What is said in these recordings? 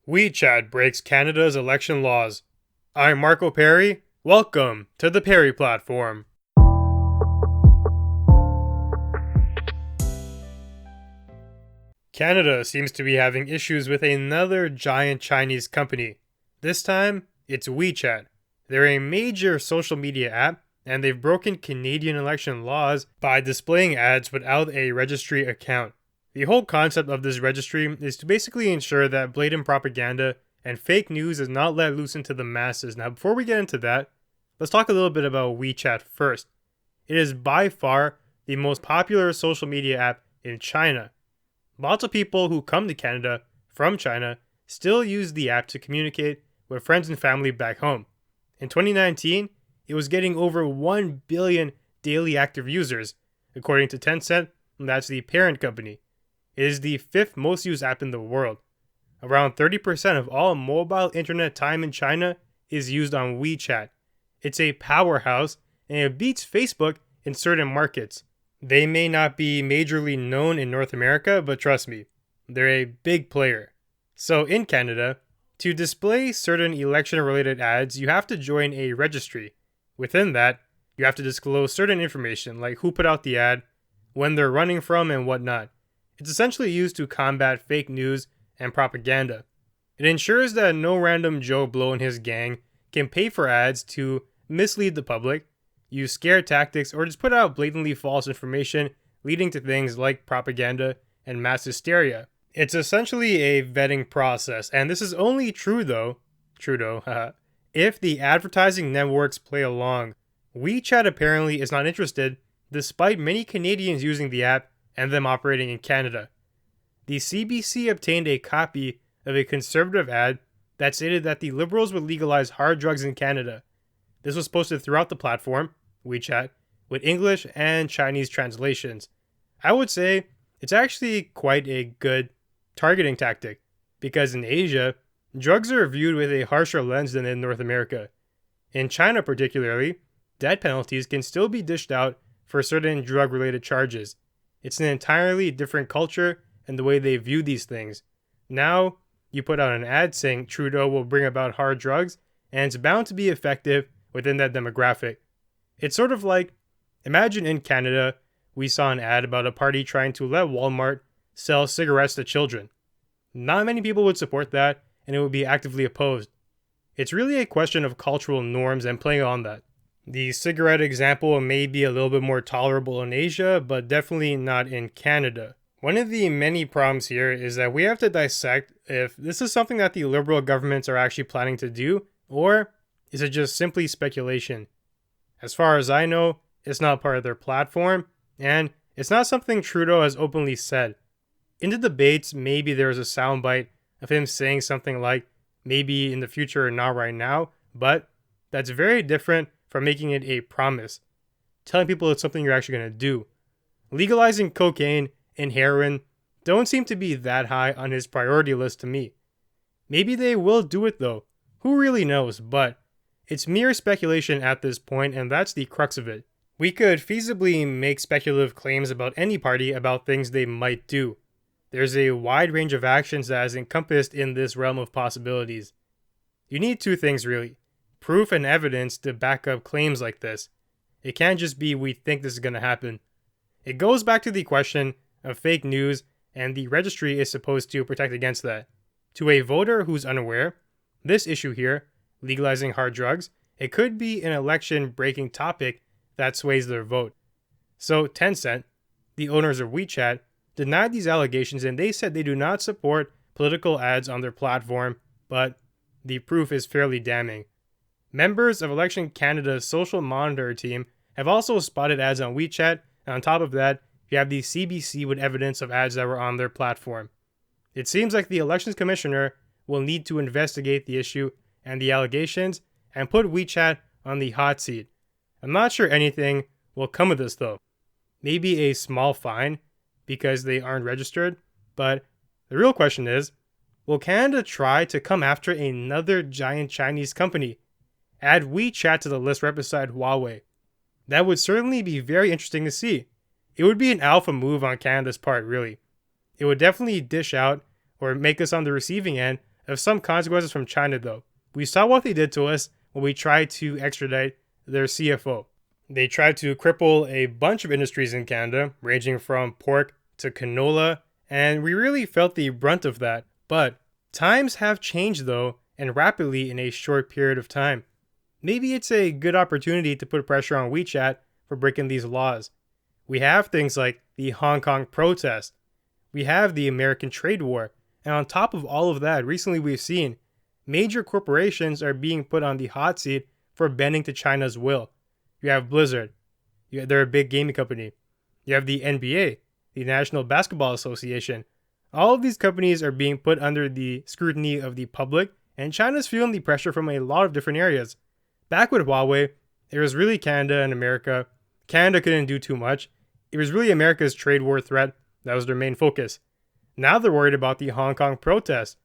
WeChat breaks Canada's election laws. I'm Marco Perri. Welcome to the Perri platform. Canada seems to be having issues with another giant Chinese company. This time, it's WeChat. They're a major social media app, and they've broken Canadian election laws by displaying ads without a registry account. The whole concept of this registry is to basically ensure that blatant propaganda and fake news is not let loose into the masses. Now, before we get into that, let's talk a little bit about WeChat first. It is by far the most popular social media app in China. Lots of people who come to Canada from China still use the app to communicate with friends and family back home. In 2019, it was getting over 1 billion daily active users, according to Tencent, and that's the parent company. It is the fifth most used app in the world. Around 30% of all mobile internet time in China is used on WeChat. It's a powerhouse, and it beats Facebook in certain markets. They may not be majorly known in North America, but trust me, they're a big player. So in Canada, to display certain election-related ads, you have to join a registry. Within that, you have to disclose certain information like who put out the ad, when they're running from, and whatnot. It's essentially used to combat fake news and propaganda. It ensures that no random Joe Blow and his gang can pay for ads to mislead the public, use scare tactics, or just put out blatantly false information leading to things like propaganda and mass hysteria. It's essentially a vetting process, and this is only true though, if the advertising networks play along. WeChat apparently is not interested, despite many Canadians using the app and them operating in Canada. The CBC obtained a copy of a conservative ad that stated that the Liberals would legalize hard drugs in Canada. This was posted throughout the platform, WeChat, with English and Chinese translations. I would say it's actually quite a good targeting tactic, because in Asia, drugs are viewed with a harsher lens than in North America. In China particularly, death penalties can still be dished out for certain drug-related charges. It's an entirely different culture and the way they view these things. Now, you put out an ad saying Trudeau will bring about hard drugs, and it's bound to be effective within that demographic. It's sort of like, imagine in Canada, we saw an ad about a party trying to let Walmart sell cigarettes to children. Not many people would support that, and it would be actively opposed. It's really a question of cultural norms and playing on that. The cigarette example may be a little bit more tolerable in Asia, but definitely not in Canada. One of the many problems here is that we have to dissect if this is something that the Liberal governments are actually planning to do, or is it just simply speculation? As far as I know, it's not part of their platform, and it's not something Trudeau has openly said. In the debates, maybe there was a soundbite of him saying something like, maybe in the future or not right now, but that's very different from making it a promise, telling people it's something you're actually going to do. Legalizing cocaine and heroin don't seem to be that high on his priority list to me. Maybe they will do it though, who really knows, but it's mere speculation at this point, and that's the crux of it. We could feasibly make speculative claims about any party about things they might do. There's a wide range of actions that is encompassed in this realm of possibilities. You need two things really. Proof and evidence to back up claims like this. It can't just be we think this is going to happen. It goes back to the question of fake news, and the registry is supposed to protect against that. To a voter who's unaware, this issue here, legalizing hard drugs, it could be an election-breaking topic that sways their vote. So Tencent, the owners of WeChat, denied these allegations, and they said they do not support political ads on their platform, but the proof is fairly damning. Members of Election Canada's social monitor team have also spotted ads on WeChat, and on top of that, you have the CBC with evidence of ads that were on their platform. It seems like the Elections Commissioner will need to investigate the issue and the allegations and put WeChat on the hot seat. I'm not sure anything will come of this though. Maybe a small fine because they aren't registered, but the real question is, will Canada try to come after another giant Chinese company? Add WeChat to the list right beside Huawei. That would certainly be very interesting to see. It would be an alpha move on Canada's part, really. It would definitely dish out or make us on the receiving end of some consequences from China though. We saw what they did to us when we tried to extradite their CFO. They tried to cripple a bunch of industries in Canada, ranging from pork to canola, and we really felt the brunt of that. But times have changed though, and rapidly in a short period of time. Maybe it's a good opportunity to put pressure on WeChat for breaking these laws. We have things like the Hong Kong protest. We have the American trade war. And on top of all of that, recently we've seen major corporations are being put on the hot seat for bending to China's will. You have Blizzard. They're a big gaming company. You have the NBA, the National Basketball Association. All of these companies are being put under the scrutiny of the public, and China's feeling the pressure from a lot of different areas. Back with Huawei, it was really Canada and America. Canada couldn't do too much. It was really America's trade war threat that was their main focus. Now they're worried about the Hong Kong protests.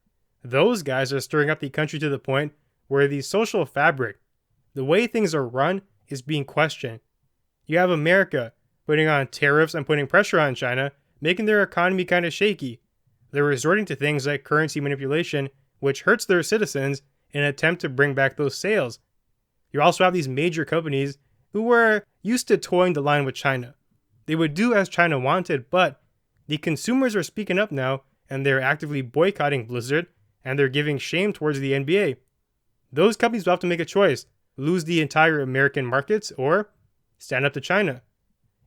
Those guys are stirring up the country to the point where the social fabric, the way things are run, is being questioned. You have America putting on tariffs and putting pressure on China, making their economy kind of shaky. They're resorting to things like currency manipulation, which hurts their citizens in an attempt to bring back those sales. You also have these major companies who were used to toeing the line with China. They would do as China wanted, but the consumers are speaking up now, and they're actively boycotting Blizzard, and they're giving shame towards the NBA. Those companies will have to make a choice: lose the entire American markets or stand up to China.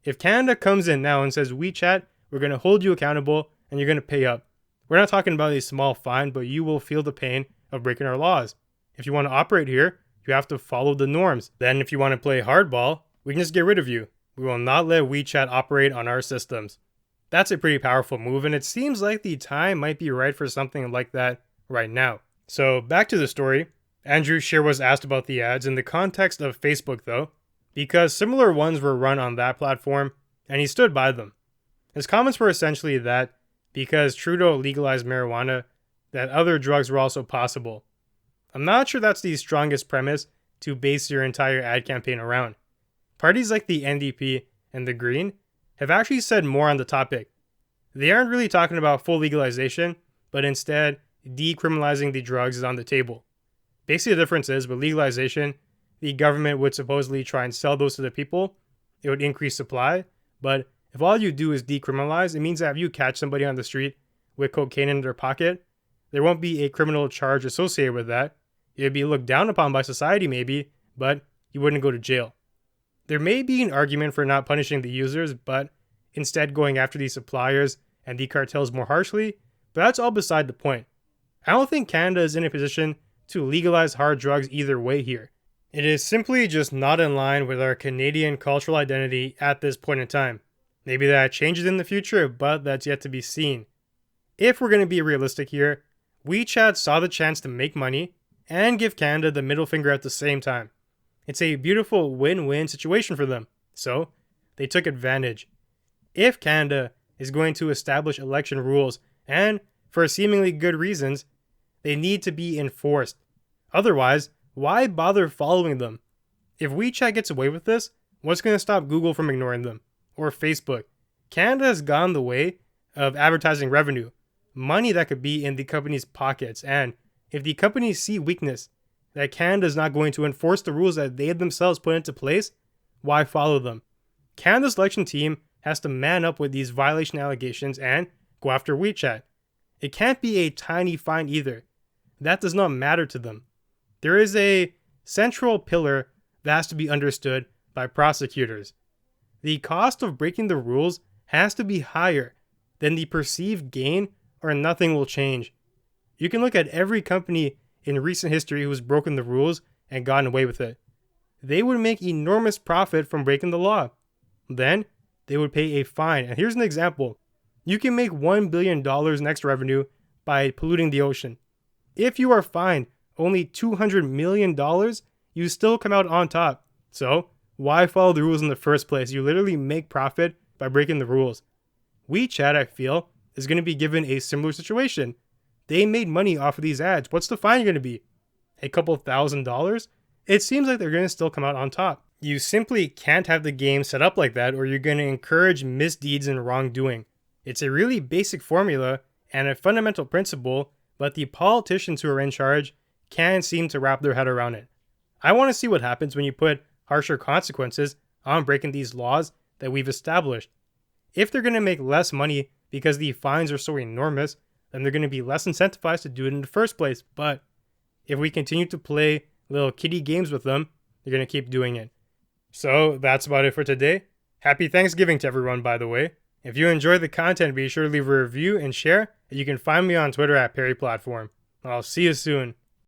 If Canada comes in now and says, WeChat, we're going to hold you accountable and you're going to pay up. We're not talking about a small fine, but you will feel the pain of breaking our laws. If you want to operate here, you have to follow the norms. Then if you want to play hardball, we can just get rid of you. We will not let WeChat operate on our systems. That's a pretty powerful move, and it seems like the time might be right for something like that right now. So back to the story. Andrew Scheer was asked about the ads in the context of Facebook though, because similar ones were run on that platform, and he stood by them. His comments were essentially that because Trudeau legalized marijuana, that other drugs were also possible. I'm not sure that's the strongest premise to base your entire ad campaign around. Parties like the NDP and the Green have actually said more on the topic. They aren't really talking about full legalization, but instead decriminalizing the drugs is on the table. Basically the difference is with legalization, the government would supposedly try and sell those to the people. It would increase supply, but if all you do is decriminalize, it means that if you catch somebody on the street with cocaine in their pocket, there won't be a criminal charge associated with that. It would be looked down upon by society maybe, but you wouldn't go to jail. There may be an argument for not punishing the users, but instead going after the suppliers and the cartels more harshly, but that's all beside the point. I don't think Canada is in a position to legalize hard drugs either way here. It is simply just not in line with our Canadian cultural identity at this point in time. Maybe that changes in the future, but that's yet to be seen. If we're going to be realistic here, WeChat saw the chance to make money and give Canada the middle finger at the same time. It's a beautiful win-win situation for them, so they took advantage. If Canada is going to establish election rules, and for seemingly good reasons, they need to be enforced. Otherwise, why bother following them? If WeChat gets away with this, what's going to stop Google from ignoring them? Or Facebook? Canada has gone the way of advertising revenue, money that could be in the company's pockets, and if the companies see weakness, that Canada is not going to enforce the rules that they themselves put into place, why follow them? Canada's election team has to man up with these violation allegations and go after WeChat. It can't be a tiny fine either. That does not matter to them. There is a central pillar that has to be understood by prosecutors. The cost of breaking the rules has to be higher than the perceived gain, or nothing will change. You can look at every company in recent history who has broken the rules and gotten away with it. They would make enormous profit from breaking the law. Then they would pay a fine. And here's an example. You can make $1 billion in extra revenue by polluting the ocean. If you are fined only $200 million, you still come out on top. So why follow the rules in the first place? You literally make profit by breaking the rules. WeChat, I feel, is going to be given a similar situation. They made money off of these ads. What's the fine going to be? A couple $1,000s? It seems like they're going to still come out on top. You simply can't have the game set up like that, or you're going to encourage misdeeds and wrongdoing. It's a really basic formula and a fundamental principle, but the politicians who are in charge can't seem to wrap their head around it. I want to see what happens when you put harsher consequences on breaking these laws that we've established. If they're going to make less money because the fines are so enormous, then they're going to be less incentivized to do it in the first place. But if we continue to play little kiddie games with them, they're going to keep doing it. So that's about it for today. Happy Thanksgiving to everyone, by the way. If you enjoyed the content, be sure to leave a review and share. And you can find me on Twitter at Perri Platform. I'll see you soon.